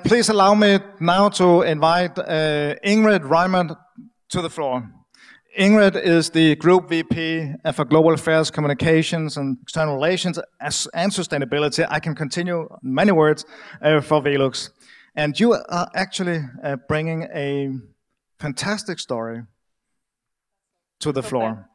Please allow me now to invite Ingrid Reumert to the floor. Ingrid is the Group VP for Global Affairs, Communications and External Relations and Sustainability. I can continue in many words for Velux. And you are actually bringing a fantastic story to the floor.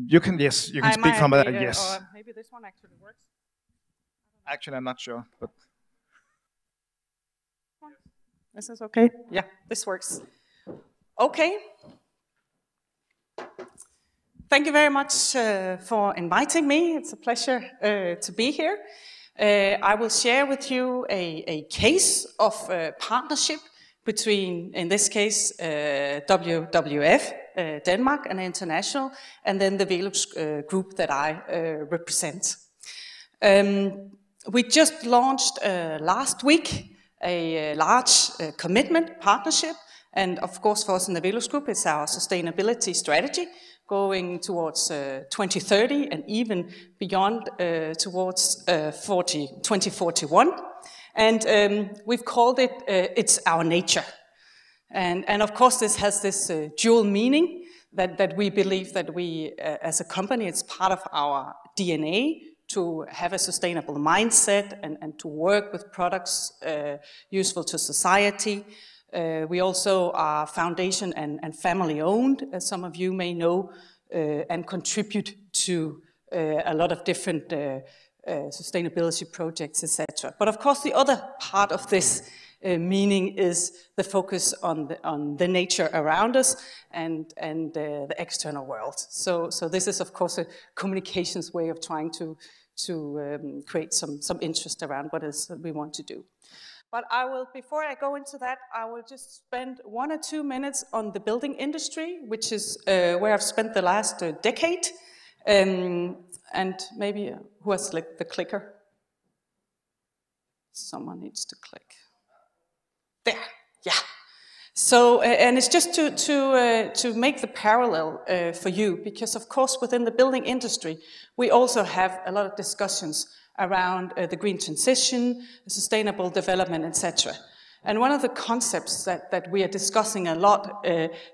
You can, yes, you can speak from there, yes. Or maybe this one actually works. Actually, I'm not sure, but... This is okay? Yeah, this works. Okay. Thank you very much for inviting me. It's a pleasure to be here. I will share with you a case of partnership between, in this case, WWF, Denmark and International, and then the Velux group that I represent. We just launched last week a large commitment partnership, and of course for us in the Velux group it's our sustainability strategy going towards 2030 and even beyond towards 2041. And we've called it It's Our Nature. And of course this has this dual meaning that we believe that we as a company, it's part of our DNA to have a sustainable mindset and to work with products useful to society. We also are foundation and family owned, as some of you may know, and contribute to a lot of different sustainability projects, etc. But of course the other part of this meaning is the focus on the nature around us and the external world. So this is of course a communications way of trying to create some interest around what is we want to do. But I will, before I go into that, I will just spend 1 or 2 minutes on the building industry, which is where I've spent the last decade. And maybe, who has the clicker? Someone needs to click. There, yeah. So, and it's just to make the parallel for you, because of course within the building industry, we also have a lot of discussions around the green transition, sustainable development, etc. And one of the concepts that we are discussing a lot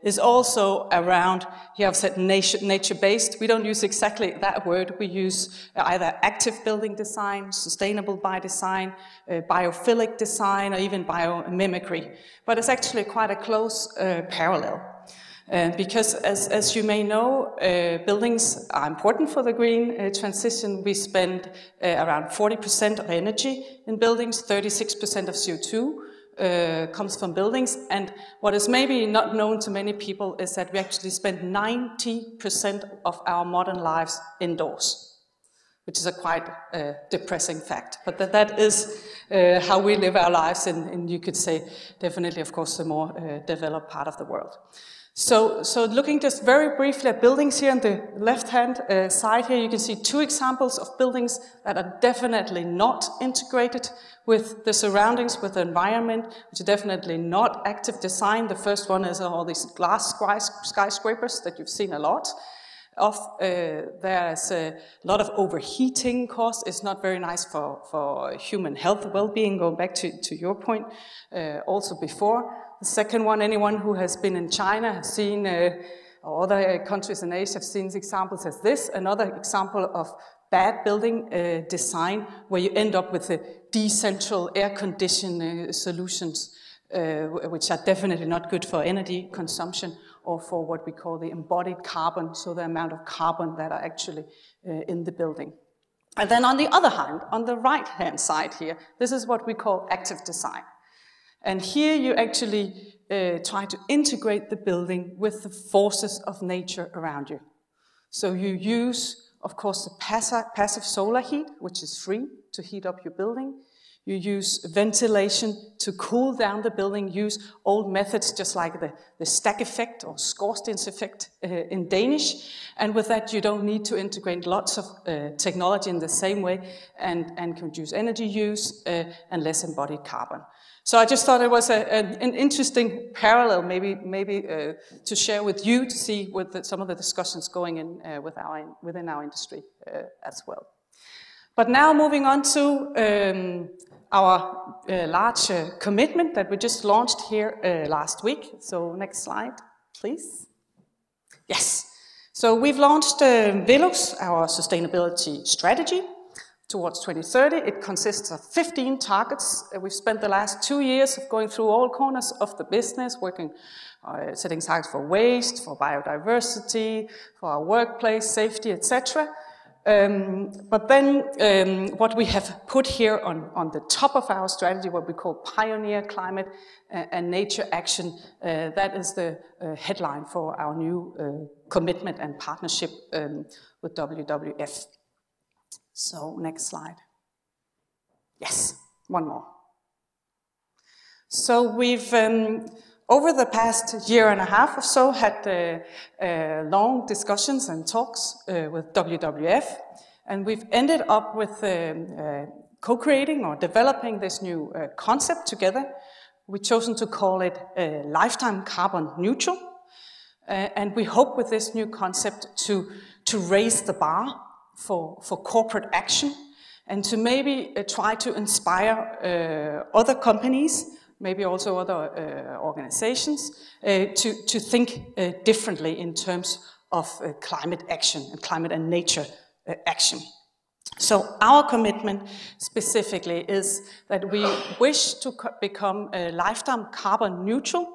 is also around, here I've said nature-based. We don't use exactly that word. We use either active building design, sustainable by design, biophilic design, or even biomimicry. But it's actually quite a close parallel. Because as you may know, buildings are important for the green transition. We spend around 40% of energy in buildings, 36% of CO2 comes from buildings. And what is maybe not known to many people is that we actually spend 90% of our modern lives indoors, which is a quite depressing fact. But that is how we live our lives in, you could say, definitely, of course, the more developed part of the world. So looking just very briefly at buildings here on the left-hand side here, you can see 2 examples of buildings that are definitely not integrated with the surroundings, with the environment, which are definitely not active design. The first one is all these glass skyscrapers that you've seen a lot of. There's a lot of overheating cost. It's not very nice for human health, well-being, going back to your point also before. The second one, anyone who has been in China has seen, or other countries in Asia have seen examples as this, another example of bad building design, where you end up with the decentral air conditioning solutions, which are definitely not good for energy consumption or for what we call the embodied carbon, so the amount of carbon that are actually in the building. And then on the other hand, on the right-hand side here, this is what we call active design. And here you actually try to integrate the building with the forces of nature around you. So you use, of course, the passive solar heat, which is free to heat up your building. You use ventilation to cool down the building, use old methods just like the stack effect or skorstens effect in Danish. And with that, you don't need to integrate lots of technology in the same way and can reduce energy use and less embodied carbon. So I just thought it was an interesting parallel, maybe to share with you, to see what some of the discussions going in within our industry as well. But now moving on to our large commitment that we just launched here last week. So next slide, please. Yes. So we've launched Velux, our sustainability strategy, towards 2030. It consists of 15 targets. We've spent the last 2 years of going through all corners of the business, working, setting targets for waste, for biodiversity, for our workplace, safety, etc. But then what we have put here on the top of our strategy, what we call Pioneer Climate and Nature Action, that is the headline for our new commitment and partnership with WWF. So next slide. Yes, one more. So we've, over the past year and a half or so, had long discussions and talks with WWF, and we've ended up with co-creating or developing this new concept together. We've chosen to call it Lifetime Carbon Neutral, and we hope with this new concept to raise the bar for corporate action, and to maybe try to inspire other companies, maybe also other organizations, to think differently in terms of climate action and climate and nature action. So our commitment specifically is that we wish to become lifetime carbon neutral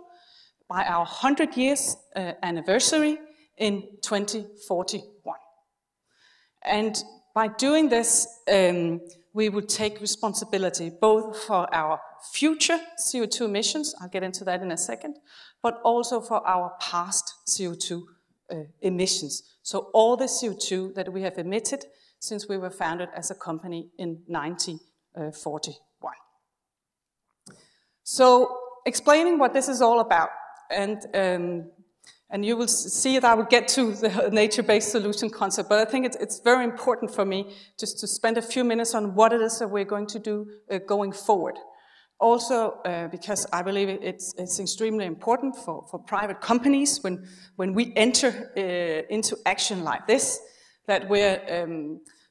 by our 100 years anniversary in 2041. And by doing this, we would take responsibility both for our future CO2 emissions, I'll get into that in a second, but also for our past CO2 emissions. So all the CO2 that we have emitted since we were founded as a company in 1941. So explaining what this is all about, and you will see that I will get to the nature-based solution concept, but I think it's very important for me just to spend a few minutes on what it is that we're going to do going forward. Also, because I believe it's extremely important for private companies when we enter into action like this, that we're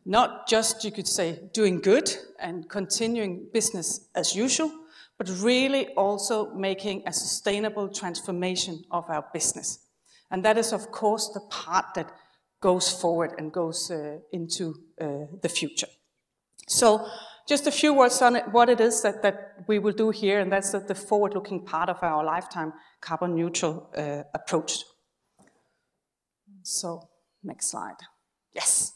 not just, you could say, doing good and continuing business as usual, but really also making a sustainable transformation of our business. And that is, of course, the part that goes forward and goes into the future. So just a few words on it, what it is that we will do here, and that's the forward-looking part of our lifetime carbon neutral approach. So next slide. Yes.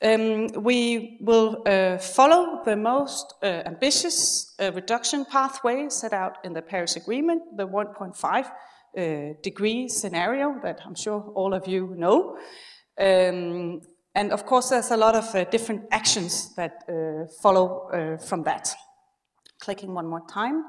We will follow the most ambitious reduction pathway set out in the Paris Agreement, the 1.5 degree scenario that I'm sure all of you know. And of course there's a lot of different actions that follow from that. Clicking one more time.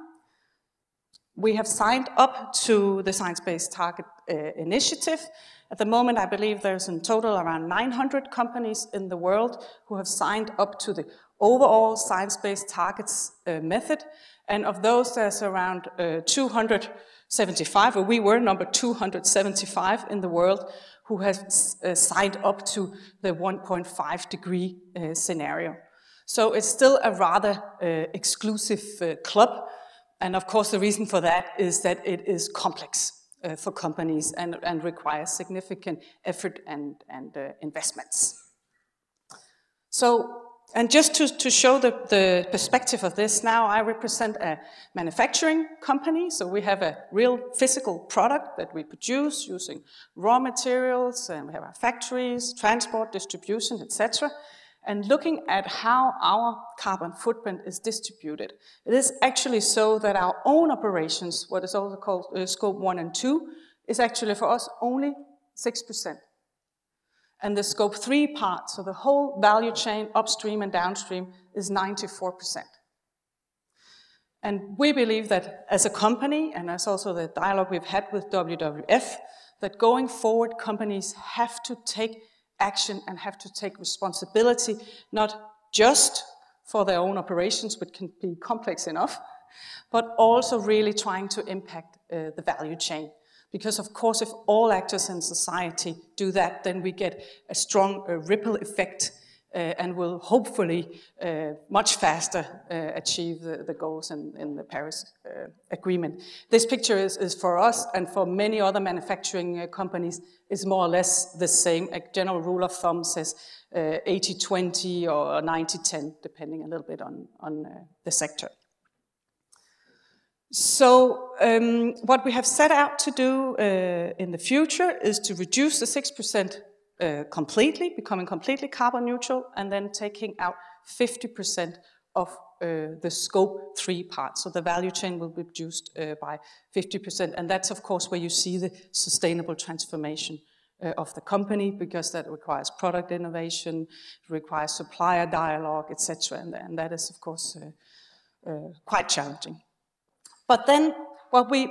We have signed up to the Science Based Target Initiative. At the moment, I believe there's in total around 900 companies in the world who have signed up to the overall science-based targets method. And of those, there's around 275, or we were number 275 in the world, who have signed up to the 1.5 degree scenario. So it's still a rather exclusive club. And of course, the reason for that is that it is complex for companies and requires significant effort and investments. So, and just to show the perspective of this, now I represent a manufacturing company. So we have a real physical product that we produce using raw materials, and we have our factories, transport, distribution, etc. And looking at how our carbon footprint is distributed, it is actually so that our own operations, what is also called scope 1 and 2, is actually for us only 6%. And the scope 3 part, so the whole value chain, upstream and downstream, is 94%. And we believe that as a company, and as also the dialogue we've had with WWF, that going forward, companies have to take action and have to take responsibility, not just for their own operations, which can be complex enough, but also really trying to impact the value chain. Because of course, if all actors in society do that, then we get a strong ripple effect and will hopefully much faster achieve the goals in the Paris Agreement. This picture is for us and for many other manufacturing companies is more or less the same. A general rule of thumb says 80-20 or 90-10, depending a little bit on the sector. So what we have set out to do in the future is to reduce the 6% completely, becoming completely carbon neutral, and then taking out 50% of the scope 3 part. So the value chain will be reduced by 50%. And that's, of course, where you see the sustainable transformation of the company, because that requires product innovation, requires supplier dialogue, etc. And that is, of course, quite challenging. But then what we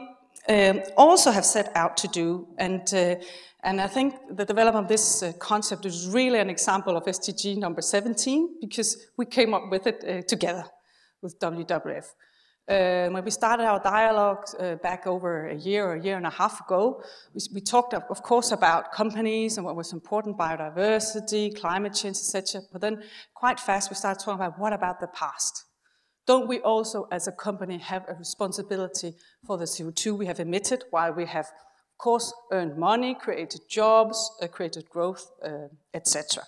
also have set out to do, and I think the development of this concept is really an example of SDG number 17, because we came up with it together with WWF. When we started our dialogue back over a year and a half ago, we talked, of course, about companies and what was important, biodiversity, climate change, etc. But then quite fast we started talking about what about the past? Don't we also, as a company, have a responsibility for the CO2 we have emitted, while we have, of course, earned money, created jobs, created growth, etc.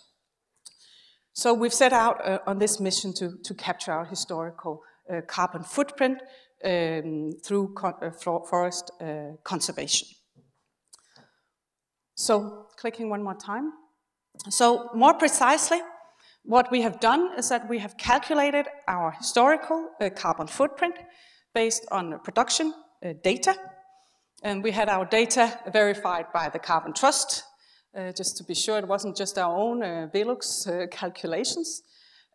So we've set out on this mission to capture our historical carbon footprint through forest conservation. So clicking one more time. So more precisely, what we have done is that we have calculated our historical carbon footprint based on production data. And we had our data verified by the Carbon Trust, just to be sure it wasn't just our own Velux calculations.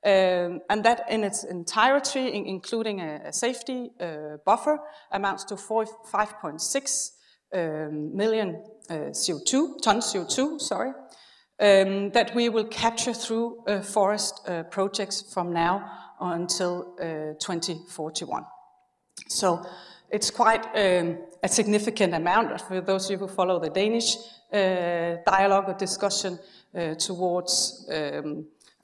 And that in its entirety, including a safety buffer, amounts to 5.6 million tons CO2, sorry. That we will capture through forest projects from now until 2041. So it's quite a significant amount for those of you who follow the Danish dialogue or discussion towards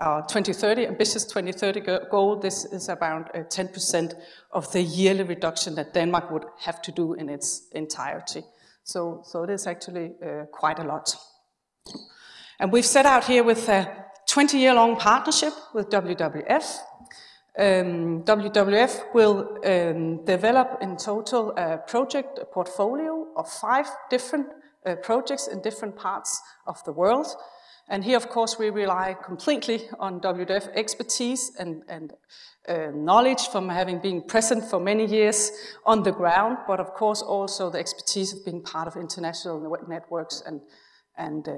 our 2030, ambitious 2030 goal. This is around 10% of the yearly reduction that Denmark would have to do in its entirety. So it is actually quite a lot. And we've set out here with a 20-year-long partnership with WWF. WWF will develop in total a project portfolio of 5 different projects in different parts of the world. And here, of course, we rely completely on WWF expertise and knowledge from having been present for many years on the ground, but of course also the expertise of being part of international networks and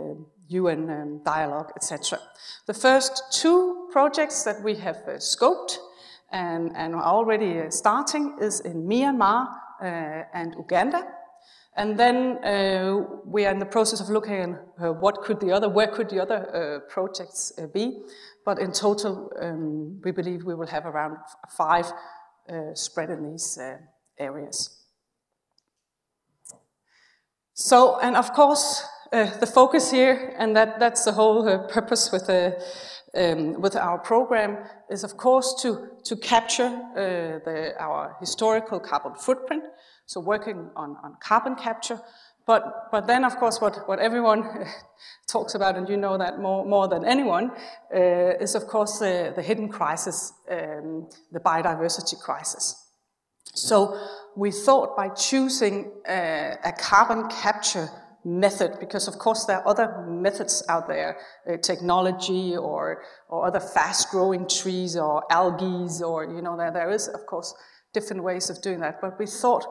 UN dialogue, etc. The first 2 projects that we have scoped and are already starting is in Myanmar and Uganda. And then we are in the process of looking at where could the other projects be. But in total, we believe we will have around 5 spread in these areas. So, and of course, the focus here, and that's the whole purpose with our program, is of course to capture our historical carbon footprint. So working on carbon capture, but then of course what everyone talks about, and you know that more than anyone, is of course the hidden crisis, the biodiversity crisis. So we thought by choosing a carbon capture method, because of course there are other methods out there, technology or other fast-growing trees or algae, or there is of course different ways of doing that. But we thought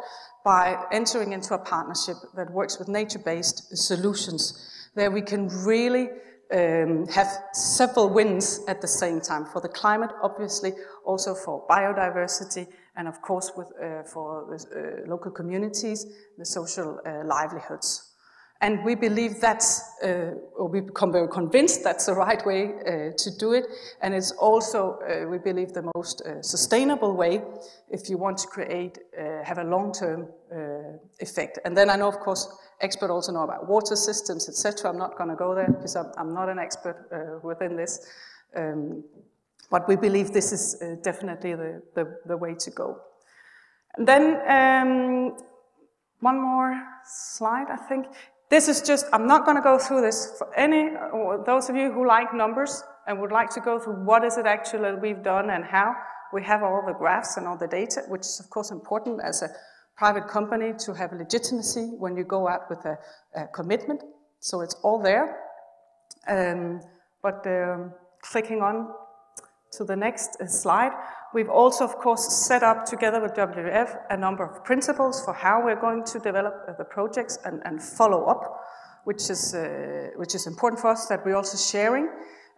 by entering into a partnership that works with nature-based solutions, there we can really have several wins at the same time, for the climate, obviously, also for biodiversity, and of course for the local communities, the social livelihoods. And we believe that's, or we become very convinced that's the right way to do it. And it's also, we believe, the most sustainable way if you want to create, have a long-term effect. And then I know, of course, experts also know about water systems, etc. I'm not going to go there because I'm not an expert within this. But we believe this is definitely the way to go. And then one more slide, I think. This is just, I'm not going to go through this for those of you who like numbers and would like to go through what is it actually that we've done and how. We have all the graphs and all the data, which is of course important as a private company to have legitimacy when you go out with a commitment. So it's all there. Clicking on to the next slide, we've also of course set up together with WWF a number of principles for how we're going to develop the projects and follow up, which is important for us that we're also sharing,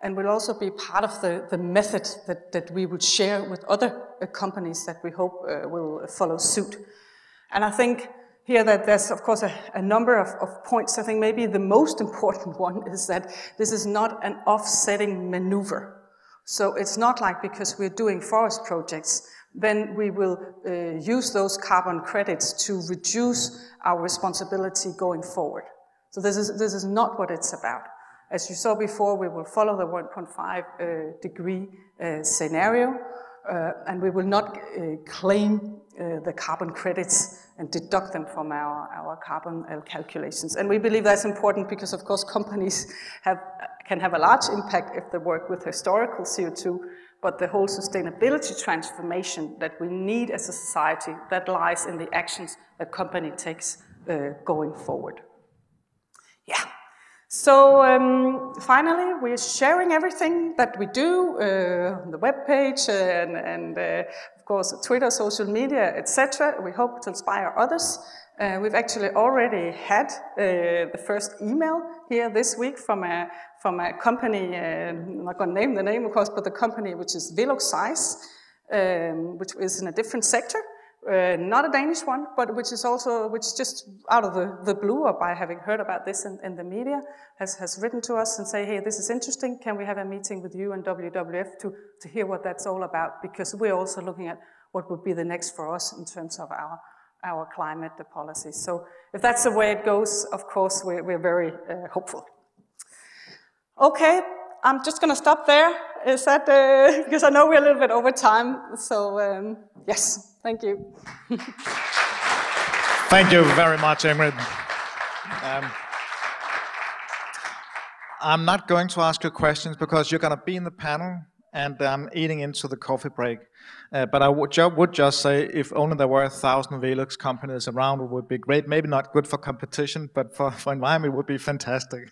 and will also be part of the method that we would share with other companies that we hope will follow suit. And I think here that there's of course a number of points. I think maybe the most important one is that this is not an offsetting maneuver. So it's not like because we're doing forest projects, then we will use those carbon credits to reduce our responsibility going forward. So this is not what it's about. As you saw before, we will follow the 1.5 degree scenario, and we will not claim the carbon credits and deduct them from our carbon calculations. And we believe that's important because, of course, companies can have a large impact if they work with historical CO2, but the whole sustainability transformation that we need as a society, that lies in the actions that company takes going forward. Yeah. So finally, we're sharing everything that we do on the webpage and of course Twitter, social media, etc. We hope to inspire others. We've actually already had the first email here this week from a company. I'm not going to name the name, of course, but the company which is Velux, which is in a different sector. Not a Danish one, but which just out of the blue, or by having heard about this in the media, has written to us and say, hey, this is interesting, can we have a meeting with you and WWF to hear what that's all about? Because we're also looking at what would be the next for us in terms of our climate policy. So if that's the way it goes, of course, we're very hopeful. Okay, I'm just going to stop there. Is that, because I know we're a little bit over time, so yes. Thank you. Thank you very much, Ingrid. I'm not going to ask you questions because you're going to be in the panel and I'm eating into the coffee break. But I would just say if only there were 1,000 Velux companies around, it would be great. Maybe not good for competition, but for environment, it would be fantastic.